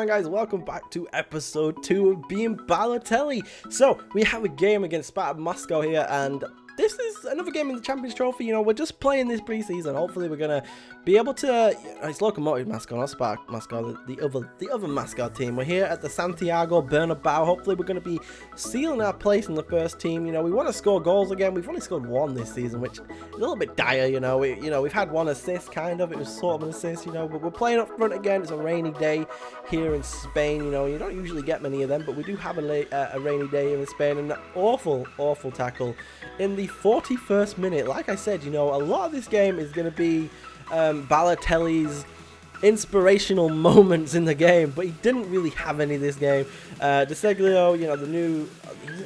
going on, guys? Welcome back to episode 2 of being Balotelli. So we have a game against Sparta Moscow here, and this is another game in the Champions Trophy. You know, we're just playing this preseason. Hopefully we're gonna be able to, it's Locomotive Moscow, not Sparta Moscow, the other Moscow team. We're here at the Santiago Bernabeu. Hopefully we're gonna be sealing our place in the first team. You know, we want to score goals again. We've only scored one this season, which is a little bit dire. You know, we've had one assist, kind of. It was sort of an assist, you know, but we're playing up front again. It's a rainy day here in Spain. You know, you don't usually get many of them, but we do have a rainy day here in Spain. And an awful tackle in the 41st minute. Like I said, you know, a lot of this game is going to be Balotelli's inspirational moments in the game, but he didn't really have any this game. De Seglio, you know, the new,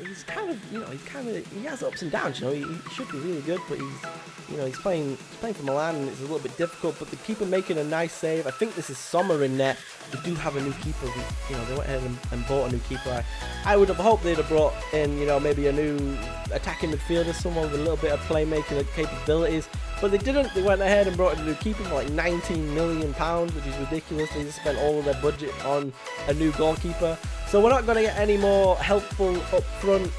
he's kind of, you know, he has ups and downs. You know, he should be really good, but he's playing for Milan, and it's a little bit difficult. But the keeper making a nice save. I think this is Sommer in net. We do have a new keeper. You know, they went ahead and bought a new keeper. I would have hoped they'd have brought in, you know, maybe a new attacking midfielder, someone with a little bit of playmaking capabilities. But they didn't. They went ahead and brought in a new keeper for like £19 million, which is ridiculous. They just spent all of their budget on a new goalkeeper. So we're not going to get any more helpful up front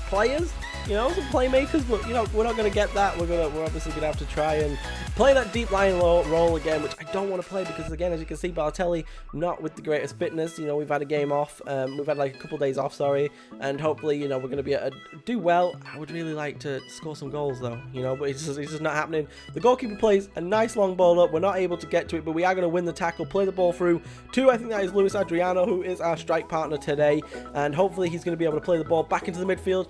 players, you know, some playmakers, but you know, we're not going to get that. We're obviously going to have to try and play that deep line role again, which I don't want to play because, again, as you can see, Balotelli not with the greatest fitness. You know, we've had a game off, we've had like a couple days off, sorry, and hopefully, you know, we're going to be able to do well. I would really like to score some goals though, you know, but it's just not happening. The goalkeeper plays a nice long ball up. We're not able to get to it, but we are going to win the tackle, play the ball through to, I think that is Luis Adriano, who is our strike partner today, and hopefully he's going to be able to play the ball back into the midfield.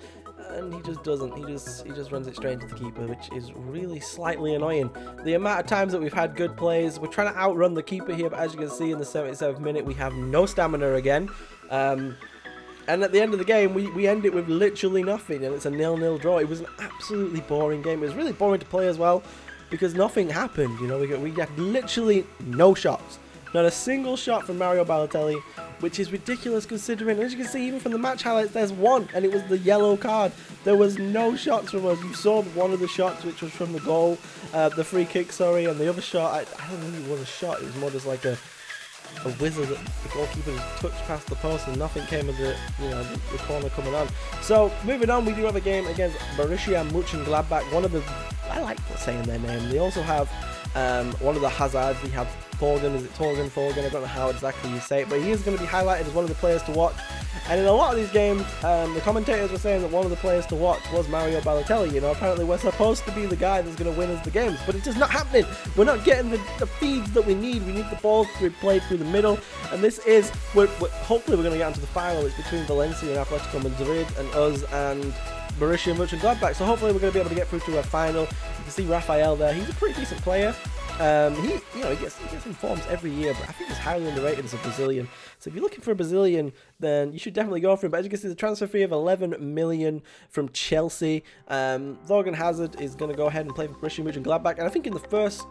And he just doesn't. He just runs it straight into the keeper, which is really slightly annoying. The amount of times that we've had good plays, we're trying to outrun the keeper here, but as you can see in the 77th minute, we have no stamina again. And at the end of the game, we end it with literally nothing, and it's a 0-0 draw. It was an absolutely boring game. It was really boring to play as well, because nothing happened. You know, we got literally no shots. Not a single shot from Mario Balotelli, which is ridiculous considering, as you can see, even from the match highlights, there's one, and it was the yellow card. There was no shots from us. You saw one of the shots, which was from the goal, the free kick, sorry, and the other shot, I don't think it was a shot. It was more just like a whizzer that the goalkeeper just touched past the post, and nothing came of the, you know, the corner coming on. So moving on, we do have a game against Borussia Mönchengladbach. I like saying their name. They also have one of the Hazards. We have Thorgan, is it Thorgan? I don't know how exactly you say it, but he is going to be highlighted as one of the players to watch. And in a lot of these games, the commentators were saying that one of the players to watch was Mario Balotelli. You know, apparently we're supposed to be the guy that's going to win us the games, but it's just not happening. We're not getting the feeds that we need. We need the balls to be played through the middle, and this is, hopefully we're going to get into the final. It's between Valencia and Atletico Madrid and us and Borussia Mönchengladbach, so hopefully we're going to be able to get through to a final. You can see Rafael there. He's a pretty decent player. He gets informs every year, but I think he's highly underrated as a Brazilian. So if you're looking for a Brazilian, then you should definitely go for him. But as you can see, the transfer fee of 11 million from Chelsea. Thorgan Hazard is going to go ahead and play for Borussia Mönchengladbach. And I think in the first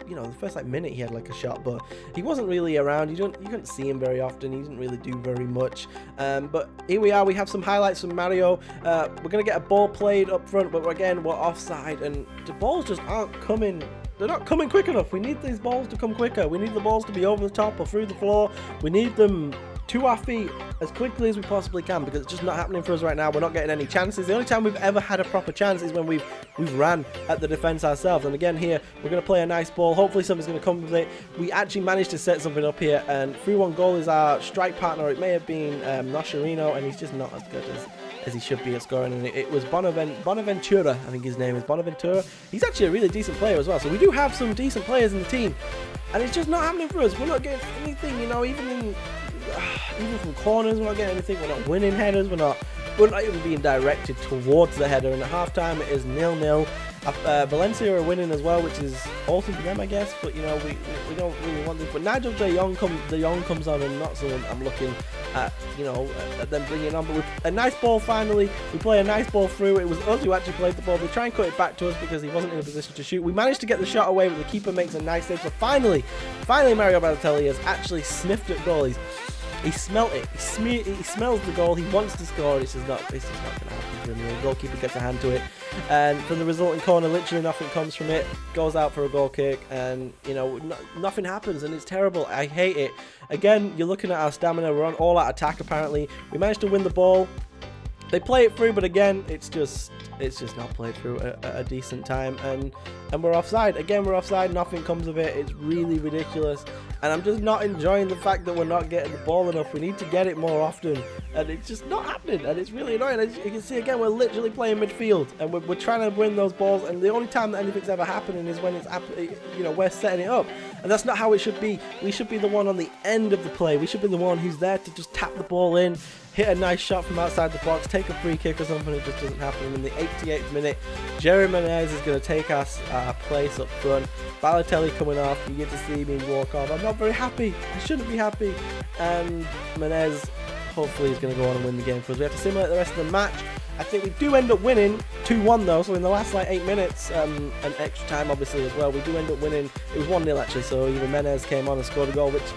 like minute, he had like a shot, but he wasn't really around. You couldn't see him very often. He didn't really do very much. But here we are. We have some highlights from Mario. We're going to get a ball played up front, but again, we're offside, and the balls just aren't coming. They're not coming quick enough. We need these balls to come quicker. We need the balls to be over the top or through the floor. We need them to our feet as quickly as we possibly can, because it's just not happening for us right now. We're not getting any chances. The only time we've ever had a proper chance is when we've ran at the defense ourselves. And again here, we're going to play a nice ball. Hopefully something's going to come with it. We actually managed to set something up here, and 3-1 goal is our strike partner. It may have been Noscherino, and he's just not as good as he should be at scoring, and it was Bonaventura, I think his name is Bonaventura. He's actually a really decent player as well, so we do have some decent players in the team, and it's just not happening for us. We're not getting anything, you know, even from corners, we're not getting anything. We're not winning headers, we're not even being directed towards the header, and at half-time it is 0-0. Valencia are winning as well, which is awesome for them, I guess, but you know, we don't really want this. But Nigel De Jong comes on, and not someone I'm looking at, you know, at them bringing on. But with a nice ball finally, we play a nice ball through. It was us who actually played the ball. They try and cut it back to us because he wasn't in a position to shoot. We managed to get the shot away, but the keeper makes a nice save. So finally Mario Balotelli has actually sniffed at goalies. He smelt it. He smells the goal. He wants to score. It's just not going to happen for him. The goalkeeper gets a hand to it, and from the resulting corner, literally nothing comes from it. Goes out for a goal kick, and nothing happens, and it's terrible. I hate it. Again, you're looking at our stamina. We're on all-out attack. Apparently, we managed to win the ball. They play it through, but again, it's just not played through at a decent time, and we're offside. Again, we're offside. Nothing comes of it. It's really ridiculous, and I'm just not enjoying the fact that we're not getting the ball enough. We need to get it more often, and it's just not happening, and it's really annoying. As you can see, again, we're literally playing midfield, and we're trying to win those balls, and the only time that anything's ever happening is when it's we're setting it up, and that's not how it should be. We should be the one on the end of the play. We should be the one who's there to just tap the ball in, hit a nice shot from outside the box, take a free kick or something. It just doesn't happen. In the 88th minute, Jerry Menez is going to take us our place up front. Balotelli coming off. You get to see me walk off. I'm not very happy. I shouldn't be happy. And Menez hopefully is going to go on and win the game for us. We have to simulate the rest of the match. I think we do end up winning 2-1 though, so in the last like 8 minutes and extra time obviously as well, we do end up winning. It was 1-0 actually, so even Menez came on and scored a goal, which is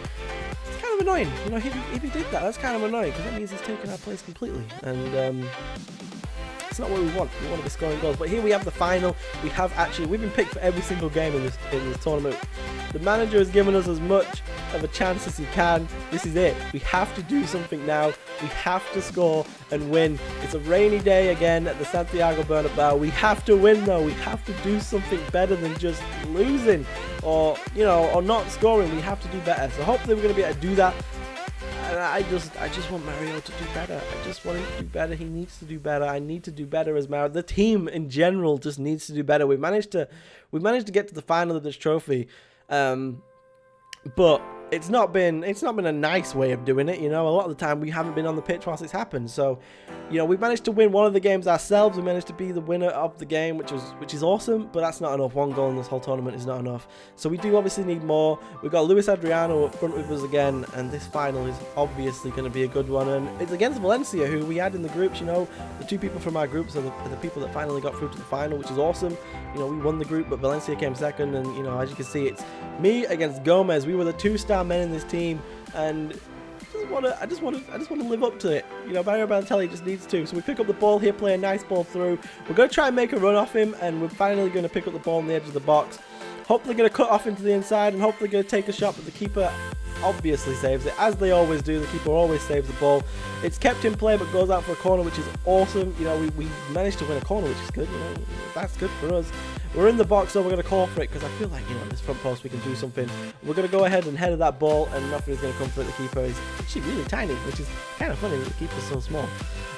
kind of annoying. If he did that, that's kind of annoying, because that means he's taken our place completely, and it's not what we want. We want to be scoring goals. But here we have the final. We've been picked for every single game in this tournament. The manager has given us as much of a chance as he can. This is it. We have to do something now. We have to score and win. It's a rainy day again at the Santiago Bernabeu. We have to win though. We have to do something better than just losing or not scoring. We have to do better. So hopefully we're going to be able to do that. And I just want Mario to do better. I just want him to do better. He needs to do better. I need to do better as Mario. The team in general just needs to do better. We've managed to get to the final of this trophy, but it's not been a nice way of doing it. A lot of the time we haven't been on the pitch whilst it's happened. So, we've managed to win one of the games ourselves. We managed to be the winner of the game, which is awesome. But that's not enough. One goal in this whole tournament is not enough. So we do obviously need more. We've got Luis Adriano up front with us again, and this final is obviously going to be a good one. And it's against Valencia, who we had in the groups. The 2 people from our groups are the people that finally got through to the final, which is awesome. We won the group, but Valencia came second, and as you can see, it's me against Gomez. We were the 2-star men in this team, and I just want to live up to it. Mario Balotelli just needs to. So we pick up the ball here, play a nice ball through. We're going to try and make a run off him, and we're finally going to pick up the ball on the edge of the box. Hopefully going to cut off into the inside, and hopefully going to take a shot, but the keeper obviously saves it, as they always do. The keeper always saves the ball. It's kept in play, but goes out for a corner, which is awesome. We managed to win a corner, which is good. That's good for us. We're in the box, so we're going to call for it, because I feel like, this front post we can do something. We're going to go ahead and head at that ball, and nothing is going to come for it. The keeper is actually really tiny, which is kind of funny. The keeper's so small.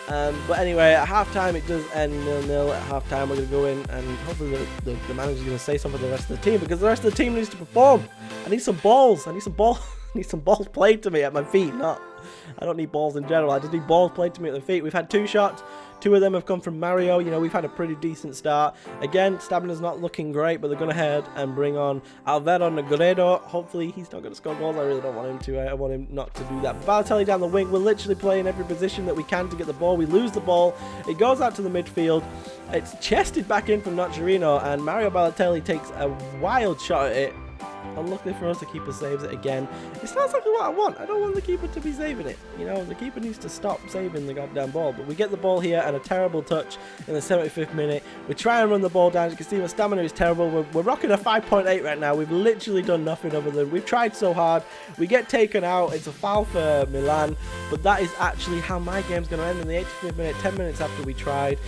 But anyway, at half-time, it does end 0-0. At half-time, we're going to go in, and hopefully the manager's going to say something to the rest of the team, because the rest of the team needs to perform. I need some balls. I need some balls played to me at my feet. I don't need balls in general. I just need balls played to me at the feet. We've had 2 shots. 2 of them have come from Mario. We've had a pretty decent start. Again, stamina's not looking great, but they're going to head and bring on Alvaro Negredo. Hopefully, he's not going to score goals. I really don't want him to. I want him not to do that. Balotelli down the wing. We're literally playing every position that we can to get the ball. We lose the ball. It goes out to the midfield. It's chested back in from Nocerino, and Mario Balotelli takes a wild shot at it. Unluckily for us, the keeper saves it again. It's not exactly what I want. I don't want the keeper to be saving it. The keeper needs to stop saving the goddamn ball. But we get the ball here, and a terrible touch in the 75th minute. We try and run the ball down. As you can see, my stamina is terrible. We're rocking a 5.8 right now. We've literally done nothing other than we've tried so hard. We get taken out. It's a foul for Milan. But that is actually how my game's going to end in the 85th minute, 10 minutes after we tried.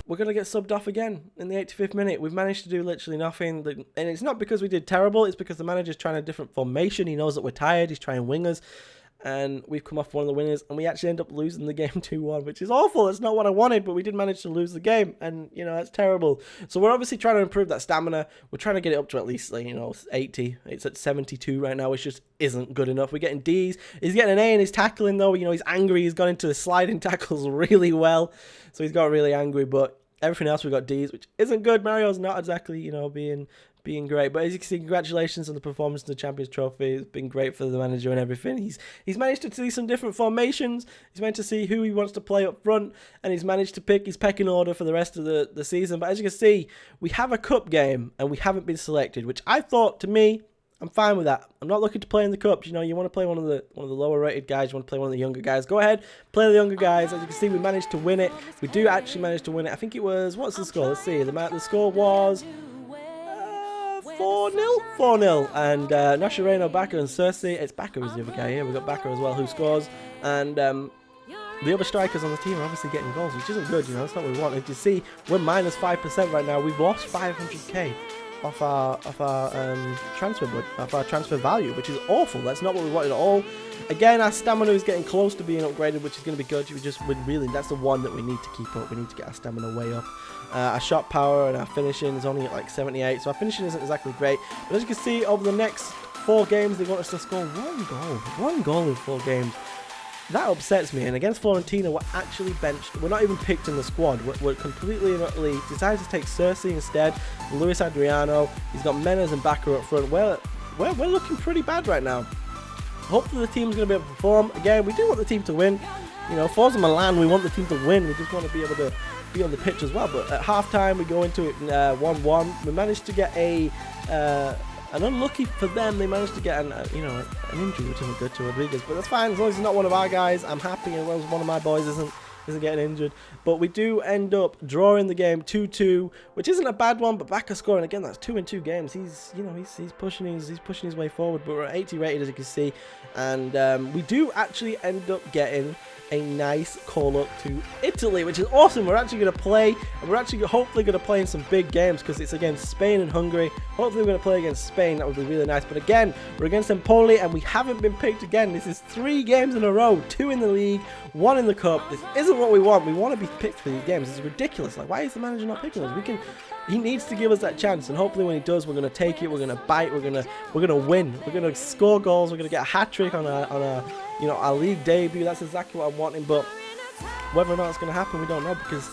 We're going to get subbed off again in the 85th minute. We've managed to do literally nothing. And it's not because we did terrible. It's because the manager's trying a different formation. He knows that we're tired. He's trying wingers. And we've come off one of the winners. And we actually end up losing the game 2-1, which is awful. It's not what I wanted. But we did manage to lose the game. And, that's terrible. So we're obviously trying to improve that stamina. We're trying to get it up to at least, 80. It's at 72 right now, which just isn't good enough. We're getting Ds. He's getting an A in his tackling, though. He's angry. He's gone into the sliding tackles really well. So he's got really angry. But everything else, we've got Ds, which isn't good. Mario's not exactly, being great. But as you can see, congratulations on the performance in the Champions Trophy. It's been great for the manager and everything. He's managed to see some different formations. He's managed to see who he wants to play up front. And he's managed to pick his pecking order for the rest of the season. But as you can see, we have a cup game and we haven't been selected, which I thought, to me, I'm fine with that. I'm not looking to play in the cups. You know, you want to play one of the lower rated guys. You want to play one of the younger guys. Go ahead, play the younger guys. As you can see, we managed to win it. We do actually manage to win it. I think it was, what's the score? Let's see. The score was 4-0. 4-0. And Nashareno, Baka, and Cersei. It's Baka who's the other guy here. We've got Baka as well who scores. And the other strikers on the team are obviously getting goals, which isn't good. You know, that's not what we want. As you see, we're minus 5% right now. We've lost 500k. Off our transfer value, which is awful. That's not what we wanted at all. Again, our stamina is getting close to being upgraded, which is going to be good. That's the one that we need to keep up. We need to get our stamina way up. Our shot power and our finishing is only at like 78, so our finishing isn't exactly great. But as you can see, over the next 4 games, they want us to score 1 goal in 4 games. That upsets me, and against Fiorentina, we're actually benched. We're not even picked in the squad. We're completely and utterly decided to take Cersei instead. Luis Adriano. He's got Menes and Baka up front. We're looking pretty bad right now. Hopefully the team's going to be able to perform. Again, we do want the team to win. You know, Forza Milan, we want the team to win. We just want to be able to be on the pitch as well. But at halftime, we go into it 1-1. We managed to get and unlucky for them, they managed to get an injury, which isn't good to Rodriguez. But that's fine, as long as he's not one of our guys. I'm happy as long as one of my boys isn't getting injured. But we do end up drawing the game 2-2, which isn't a bad one. But Baka scoring again, that's 2 in 2 games. He's pushing his way forward. But we're at 80 rated, as you can see, and we do actually end up getting a nice call up to Italy, which is awesome. We're actually going to play, and we're actually hopefully going to play in some big games because it's against Spain and Hungary. Hopefully we're going to play against Spain. That would be really nice. But again, we're against Empoli, and we haven't been picked again. This is 3 games in a row, 2 in the league, 1 in the cup. This isn't what we want. We want to be picked for these games. It's ridiculous. Like, why is the manager not picking us? He needs to give us that chance, and hopefully when he does, we're going to take it. We're going to bite. We're going to win. We're going to score goals. We're going to get a hat trick on our league debut. That's exactly what I'm wanting. But whether or not it's going to happen, we don't know, because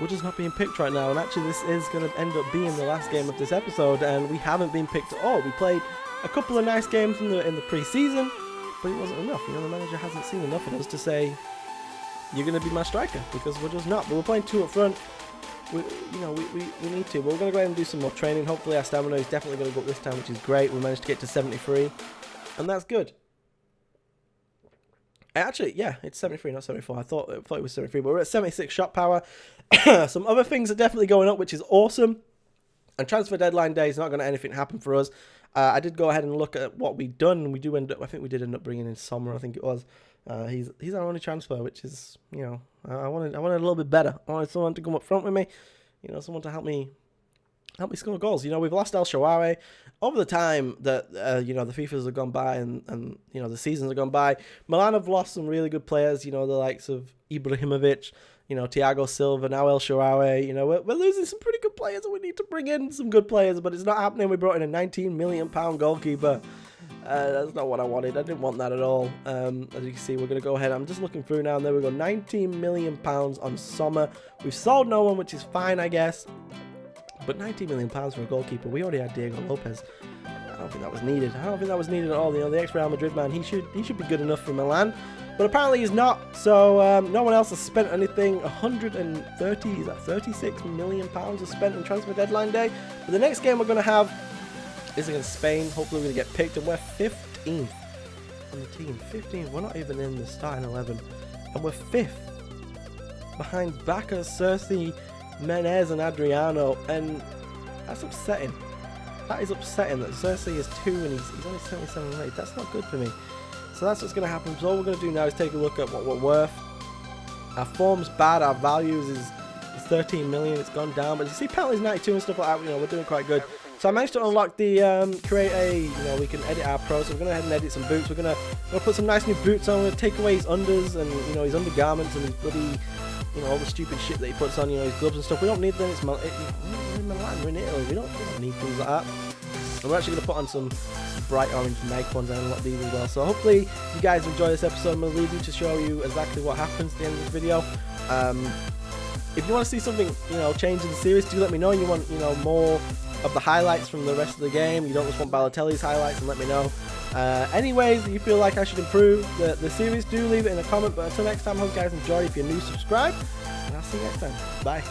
we're just not being picked right now. And actually, this is going to end up being the last game of this episode, and we haven't been picked at all. We played a couple of nice games in the pre-season, but it wasn't enough. You know, the manager hasn't seen enough of us to say, you're going to be my striker, because we're just not. But we're playing 2 up front. We need to. But we're going to go ahead and do some more training. Hopefully our stamina is definitely going to go up this time, which is great. We managed to get to 73, and that's good. Actually, yeah, it's 73, not 74. I thought it was 73, but we're at 76 shot power. Some other things are definitely going up, which is awesome. And transfer deadline day is not going to anything happen for us. I did go ahead and look at what we've done, and we do end up. I think we did end up bringing in Sommer. I think it was. He's our only transfer, which is, you know, I wanted a little bit better. I wanted someone to come up front with me, you know, someone to help me score goals. You know, we've lost El Shaarawy over the time that you know, the FIFAs have gone by and you know, the seasons have gone by. Milan have lost some really good players. You know, the likes of Ibrahimovic, you know, Thiago Silva, now El Shaarawy. You know, we're losing some pretty good players, and we need to bring in some good players, but it's not happening. We brought in a £19 million goalkeeper. That's not what I wanted. I didn't want that at all. As you can see, we're going to go ahead. I'm just looking through now, and there we go. £19 million on Sommer. We've sold no one, which is fine, I guess. But £19 million for a goalkeeper. We already had Diego Lopez. I don't think that was needed. I don't think that was needed at all. You know, the ex-Real Madrid man, he should be good enough for Milan. But apparently he's not. So no one else has spent anything. 36 million pounds is spent on transfer deadline day. But the next game we're going to have is against Spain. Hopefully we're going to get picked, and we're 15th on the team. 15th. We're not even in the starting 11, and we're 5th behind Baka, Cersei, Menes, and Adriano, and that's upsetting. That is upsetting that Cersei is 2 and he's only 77 rated. That's not good for me. So that's what's going to happen. So all we're going to do now is take a look at what we're worth. Our form's bad. Our values is 13 million. It's gone down, but you see penalties 92 and stuff like that. You know, we're doing quite good. So I managed to unlock the create a, you know, we can edit our pro. So we're going to go ahead and edit some boots. We're going to put some nice new boots on. We're going to take away his unders and, you know, his undergarments and his bloody, you know, all the stupid shit that he puts on, you know, his gloves and stuff. We don't need them. We're in Milan, we're in Italy. We don't need things like that. And we're actually going to put on some bright orange Nike ones and unlock these as well. So hopefully you guys enjoy this episode. I'm going to leave you to show you exactly what happens at the end of this video. If you want to see something, you know, change in the series, do let me know. You want, you know, more of the highlights from the rest of the game. You don't just want Balotelli's highlights, and let me know. Any ways that you feel like I should improve the series, do leave it in a comment. But until next time, hope you guys enjoy. If you're new, subscribe, and I'll see you next time. Bye.